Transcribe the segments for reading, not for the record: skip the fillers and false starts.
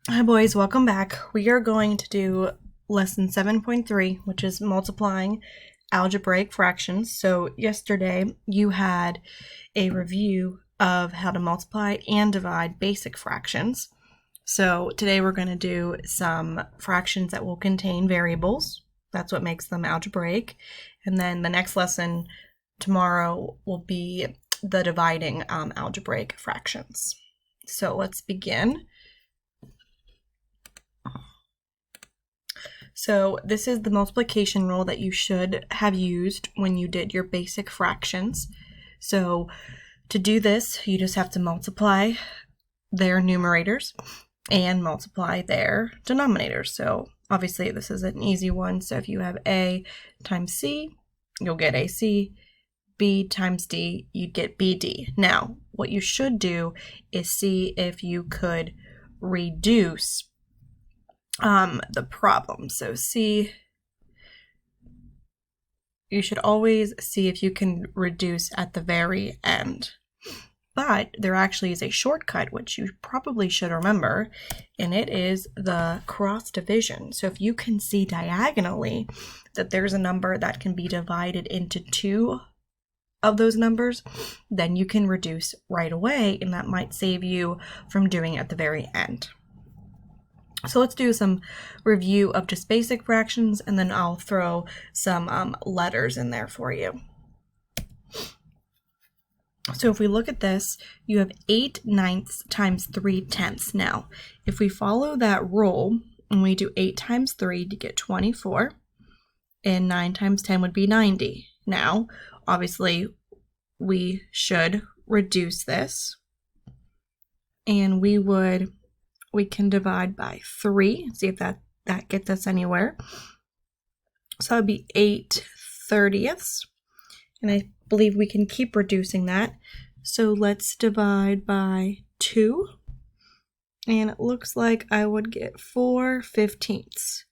Hi boys, welcome back. We are going to do lesson 7.3, which is multiplying algebraic fractions. So yesterday you had a review of how to multiply and divide basic fractions. So today we're going to do some fractions that will contain variables. That's what makes them algebraic. And then the next lesson tomorrow will be the dividing algebraic fractions. So let's begin. So this is the multiplication rule that you should have used when you did your basic fractions. So to do this, you just have to multiply their numerators and multiply their denominators. So obviously this is an easy one. So if you have A times C, you'll get AC. B times D, you'd get BD. Now, what you should do is see if you could reduce the problem. So you should always see if you can reduce at the very end. But there actually is a shortcut, which you probably should remember, and it is the cross division. So if you can see diagonally that there's a number that can be divided into two of those numbers, then you can reduce right away, and that might save you from doing it at the very end. So let's do some review of just basic fractions, and then I'll throw some letters in there for you. So if we look at this, you have 8/9 times 3/10. Now, if we follow that rule and we do 8 times 3 to get 24, and 9 times 10 would be 90. Now, obviously, we should reduce this, and we can divide by 3, see if that gets us anywhere. So that would be 8/30ths, and I believe we can keep reducing that. So let's divide by 2, and it looks like I would get 4/15ths.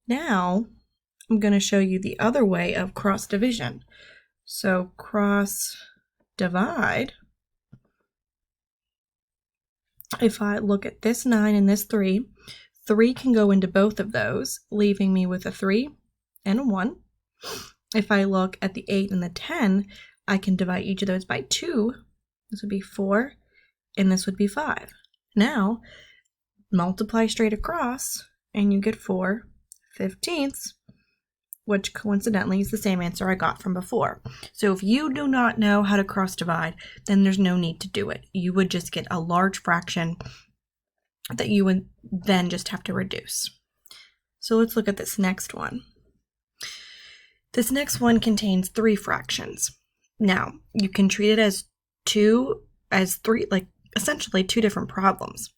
Now, I'm going to show you the other way of cross division. So cross divide. If I look at this 9 and this 3, 3 can go into both of those, leaving me with a 3 and a 1. If I look at the 8 and the 10, I can divide each of those by 2. This would be 4, and this would be 5. Now, multiply straight across, and you get 4/15ths, which coincidentally is the same answer I got from before. So if you do not know how to cross divide, then there's no need to do it. You would just get a large fraction that you would then just have to reduce. So let's look at this next one. This next one contains 3 fractions. Now, you can treat it as 3, like essentially 2 different problems.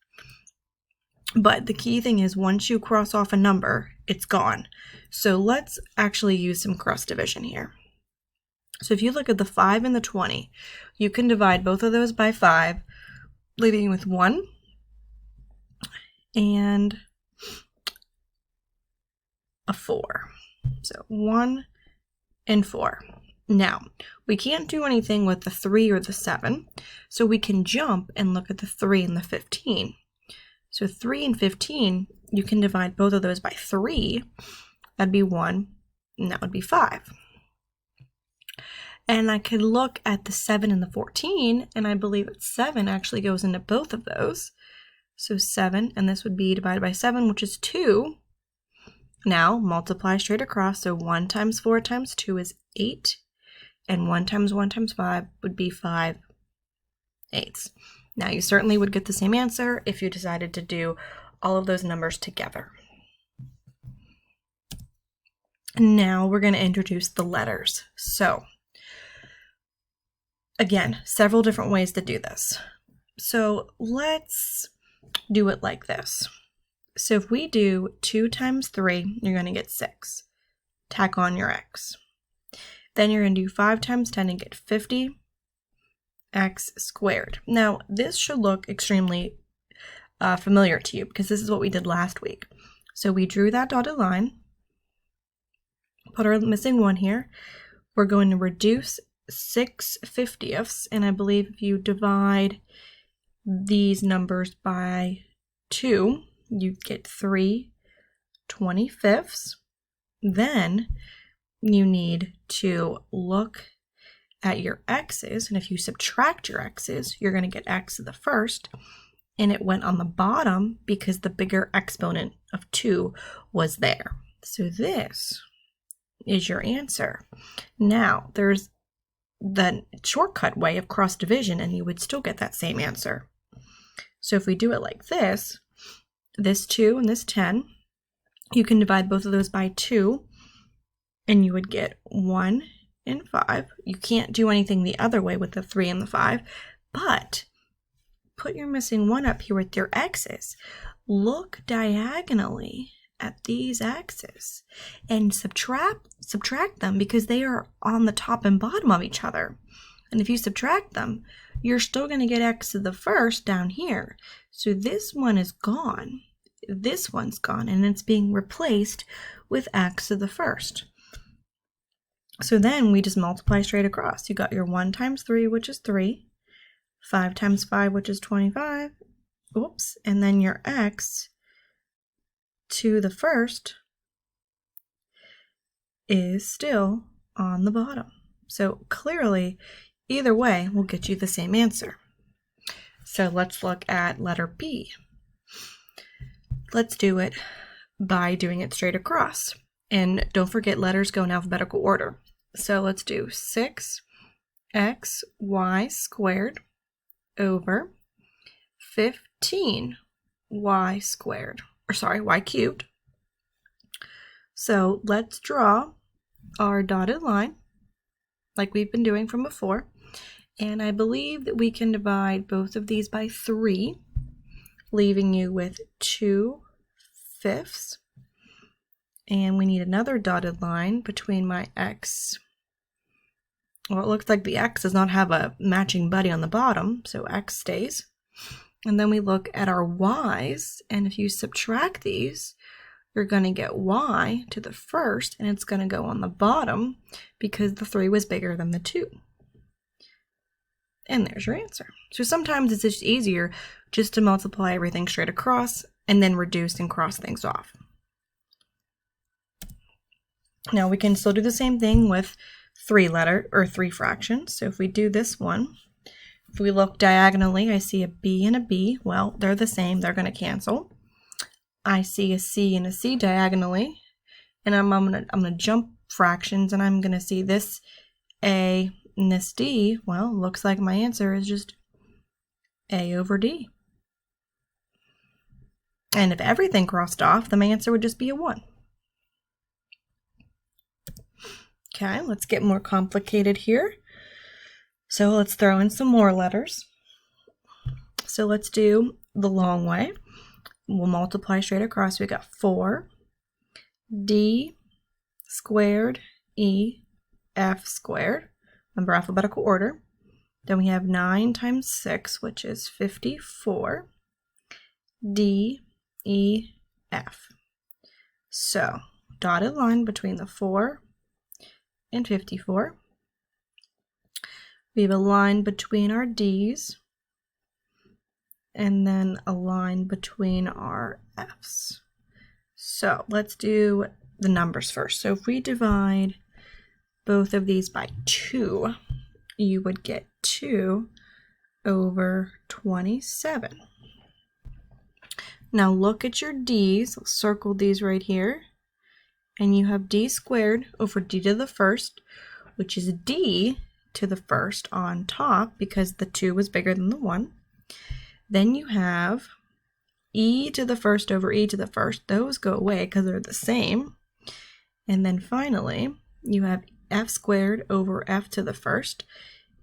But the key thing is once you cross off a number, it's gone. So let's actually use some cross division here. So if you look at the 5 and the 20, you can divide both of those by 5, leaving you with 1 and a 4. So 1 and 4. Now, we can't do anything with the 3 or the 7, so we can jump and look at the 3 and the 15. So 3 and 15, you can divide both of those by 3. That'd be 1, and that would be 5. And I could look at the 7 and the 14, and I believe that 7 actually goes into both of those. So 7, and this would be divided by 7, which is 2. Now, multiply straight across, so 1 times 4 times 2 is 8, and 1 times 1 times 5 would be 5/8. Now, you certainly would get the same answer if you decided to do all of those numbers together. Now, we're going to introduce the letters. So, again, several different ways to do this. So, let's do it like this. So, if we do 2 times 3, you're going to get 6. Tack on your x. Then you're going to do 5 times 10 and get 50. X squared. Now, this should look extremely familiar to you because this is what we did last week. So we drew that dotted line, put our missing 1 here. We're going to reduce 6/50ths, and I believe if you divide these numbers by 2, you get 3 25ths. Then you need to look at your x's, and if you subtract your x's, you're going to get x to the first, and it went on the bottom because the bigger exponent of 2 was there. So this is your answer. Now, there's the shortcut way of cross division, and you would still get that same answer. So if we do it like this 2 and this 10, you can divide both of those by 2, and you would get 1 and 5. You can't do anything the other way with the 3 and the 5, but put your missing 1 up here with your x's. Look diagonally at these x's and subtract them because they are on the top and bottom of each other. And if you subtract them, you're still going to get x to the first down here. So this one is gone. This one's gone, and it's being replaced with x to the first. So then we just multiply straight across. You got your 1 times 3, which is 3, 5 times 5, which is 25, oops, and then your x to the first is still on the bottom. So clearly, either way will get you the same answer. So let's look at letter B. Let's do it by doing it straight across. And don't forget, letters go in alphabetical order. So let's do 6xy squared over 15y squared, or sorry, y cubed. So let's draw our dotted line like we've been doing from before. And I believe that we can divide both of these by 3, leaving you with 2/5. And we need another dotted line between my x. Well, it looks like the x does not have a matching buddy on the bottom, so x stays. And then we look at our y's, and if you subtract these, you're going to get y to the first, and it's going to go on the bottom because the 3 was bigger than the 2. And there's your answer. So sometimes it's just easier just to multiply everything straight across and then reduce and cross things off. Now we can still do the same thing with 3 fractions. So if we do this one, if we look diagonally, I see a B and a B. Well, they're the same. They're going to cancel. I see a C and a C diagonally, and I'm gonna jump fractions, and I'm gonna see this A and this D. Well, looks like my answer is just A over D. And if everything crossed off, then my answer would just be a 1. Okay, let's get more complicated here. So let's throw in some more letters. So let's do the long way. We'll multiply straight across. We got 4d squared e f squared. Remember, alphabetical order. Then we have 9 times 6, which is 54 d e f. So dotted line between the 4 and 54. We have a line between our d's, and then a line between our f's. So let's do the numbers first. So if we divide both of these by 2, you would get 2 over 27. Now look at your d's. I'll circle these right here. And you have d squared over d to the first, which is d to the first on top because the 2 was bigger than the 1. Then you have e to the first over e to the first. Those go away because they're the same. And then finally, you have f squared over f to the first.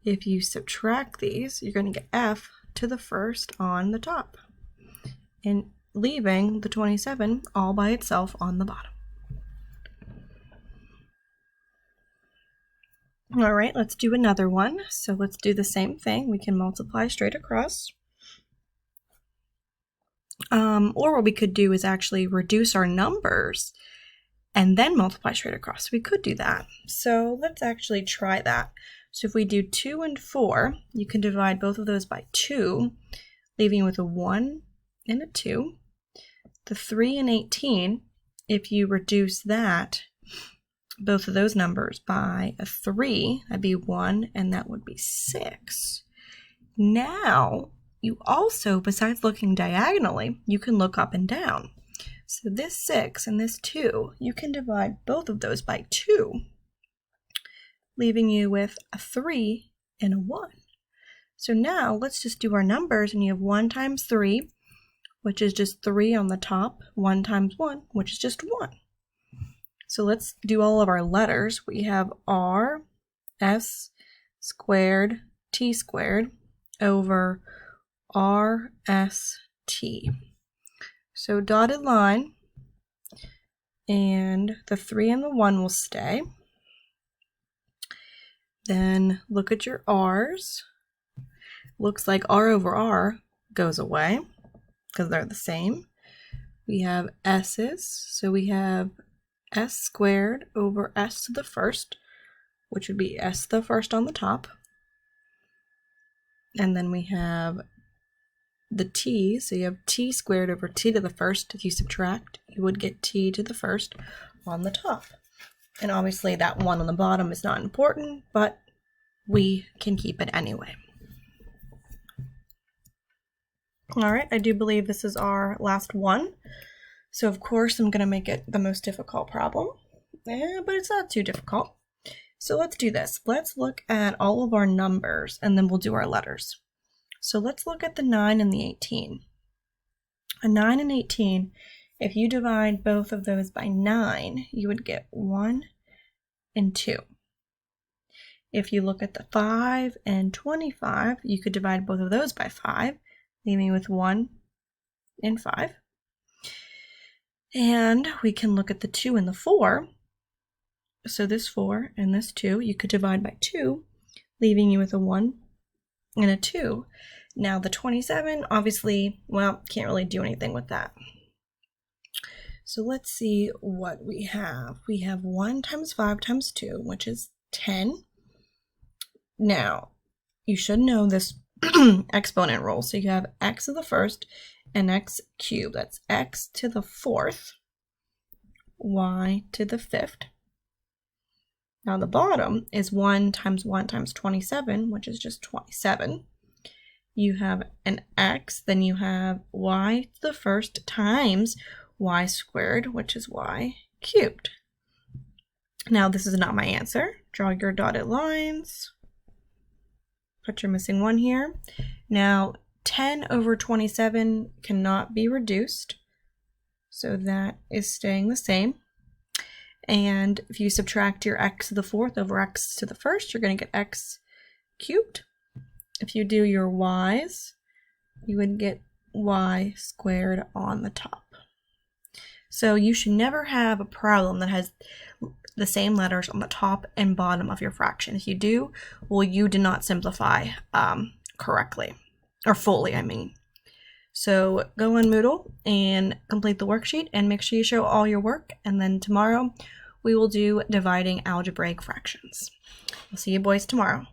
If you subtract these, you're going to get f to the first on the top, and leaving the 27 all by itself on the bottom. All right, let's do another one. So let's do the same thing. We can multiply straight across. Or what we could do is actually reduce our numbers and then multiply straight across. We could do that. So let's actually try that. So if we do 2 and 4, you can divide both of those by 2, leaving you with a 1 and a 2. The 3 and 18, if you reduce that, both of those numbers by a 3, that'd be 1, and that would be 6. Now, you also, besides looking diagonally, you can look up and down. So this 6 and this 2, you can divide both of those by 2, leaving you with a 3 and a 1. So now let's just do our numbers, and you have 1 times 3, which is just 3 on the top, 1 times 1, which is just 1. So let's do all of our letters. We have r s squared t squared over r s t. So dotted line, and the 3 and the 1 will stay. Then look at your r's. Looks like r over r goes away because they're the same. We have s's, so we have s squared over s to the first, which would be s to the first on the top. And then we have the t, so you have t squared over t to the first. If you subtract, you would get t to the first on the top. And obviously that 1 on the bottom is not important, but we can keep it anyway. All right, I do believe this is our last one. So of course I'm going to make it the most difficult problem, but it's not too difficult. So let's do this. Let's look at all of our numbers, and then we'll do our letters. So let's look at the 9 and the 18. A 9 and 18, if you divide both of those by 9, you would get 1 and 2. If you look at the 5 and 25, you could divide both of those by 5, leaving you with 1 and 5. And we can look at the 2 and the 4. So this 4 and this 2, you could divide by 2, leaving you with a 1 and a 2. Now the 27, obviously, well, can't really do anything with that. So let's see what we have. We have 1 times 5 times 2, which is 10. Now, you should know this exponent rule. So you have x to the first and x cubed. That's x to the fourth, y to the fifth. Now the bottom is 1 times 27, which is just 27. You have an x, then you have y to the first times y squared, which is y cubed. Now this is not my answer. Draw your dotted lines. Put your missing 1 here. Now 10 over 27 cannot be reduced, so that is staying the same. And if you subtract your x to the fourth over x to the first, you're going to get x cubed. If you do your y's, you would get y squared on the top. So you should never have a problem that has the same letters on the top and bottom of your fraction. If you do, well, you did not simplify correctly, or fully, I mean. So go on Moodle and complete the worksheet, and make sure you show all your work, and then tomorrow we will do dividing algebraic fractions. I'll see you boys tomorrow.